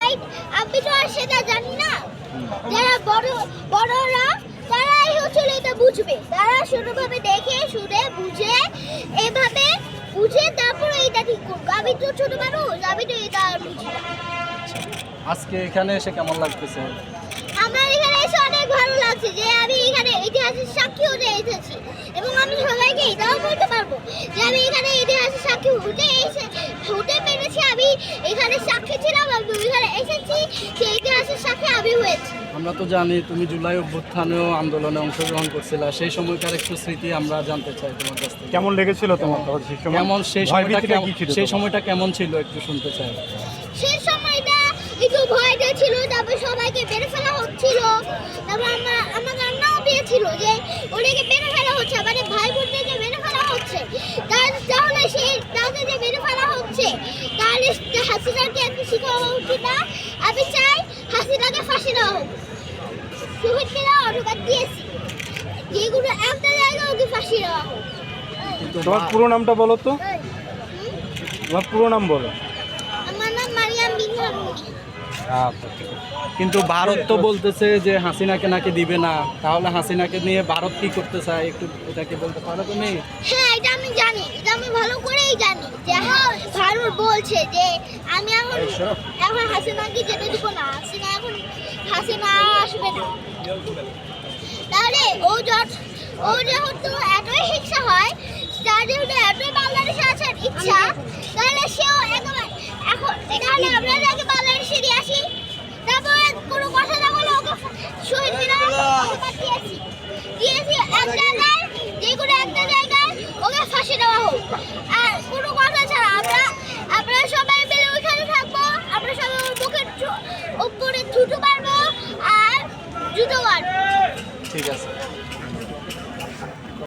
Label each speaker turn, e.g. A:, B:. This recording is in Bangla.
A: রাইট, আমি তো আর সেটা জানি না। যারা বড়রা তারাই হচ্ছে এটা বুঝবে, তারা ছোটভাবে দেখে শুনে বুঝে এভাবে বুঝে তারপর এটা ঠিক করবো। আমি তো ছোট মানুষ, আমি তো এটা আর বুঝি না।
B: আজকে এখানে এসে কেমন লাগতেছে?
A: আমার এখানে এসে অনেক ভালো লাগছে যে আমি এখানে ইতিহাসের সাক্ষী হতে এসেছি, এবং আমি সবাইকে এটাও বলতে পারবো যে আমি এখানে ইতিহাসের সাক্ষী হতে পেরেছি। আমি এখানে সাক্ষী ছিলাম, আমি এখানে এসেছি, সেই ইতিহাসের সাক্ষী আমি হয়েছি।
B: আমরা তো জানি তুমি জুলাই অভ্যুত্থানেও আন্দোলনে অংশগ্রহণ করছিলা, সেই সময়কার একটু স্মৃতি আমরা জানতে চাই তোমার কাছ থেকে।
C: কেমন লেগেছিল তোমার তখন সেই সময়?
B: কেমন সেই
C: ভয়
B: সময়টা
C: ভীতিটা কি ছিল
B: সেই
C: তোমার?
B: সময়টা কেমন ছিল একটু শুনতে চাই।
A: সেই সময়টা একটু ভয়টা ছিল, তারপর সবাইকে মেরে ফেলা হচ্ছিল, তারপর আমার রান্নাও দিয়েছিল যে ওদেরকে মেরে ফেলা হচ্ছে, মানে ভাই বোনদেরকে মেরে ফেলা হচ্ছে। তাহলে সেই তাদের যে মেরে ফেলা হচ্ছে, তাহলে হাসিনাকে একটু শিখা উচিত না? আমি চাই হাসিনাকে ফাঁসি দেওয়া হোক। শহীদ মিনার অনুবাদ দিয়েছি, যেগুলো একটা জায়গায় ওকে ফাঁসি দেওয়া হোক।
B: কিন্তু
C: তোমার পুরো নামটা বলো তো,
A: হুম?
C: তোমার পুরো নাম বলো।
A: আমার নাম মারিয়াম বিনতে হারুনি।
C: আচ্ছা,
B: কিন্তু ভারত তো বলতেছে যে হাসিনাকে নাকি দিবে না, তাহলে হাসিনাকে নিয়ে ভারত কি করতে চায় একটু এটাকে বলতে পারো তুমি?
A: হ্যাঁ, এটা আমি জানি, এটা আমি ভালো করেই জানি যে ভারত বলছে যে আমি এখন হাসিনাকে যেতে দিব না, হাসিনা আসবে না। তাহলে ও যেহেতু এতই হিংসা হয়, তার যেহেতু এতই বাংলাদেশে আসার ইচ্ছা, তাহলে সেও এখন তাহলে আমরা যাকে বাংলাদেশে দিয়ে আসি, তারপর কোনো কথা না বলে ওকে শহীদ মিনারে দিয়েছি এক জায়গায়, যে কোনো একটা জায়গায় ওকে ফাঁসি দেওয়া হোক। আর কোনো কথা ছাড়া আমরা সবাই মিলে ওইখানে থাকবো, আমরা সবাই ওর মুখের উপরে থুতু মারবো আর জুতো মারবো।
B: ঠিক আছে।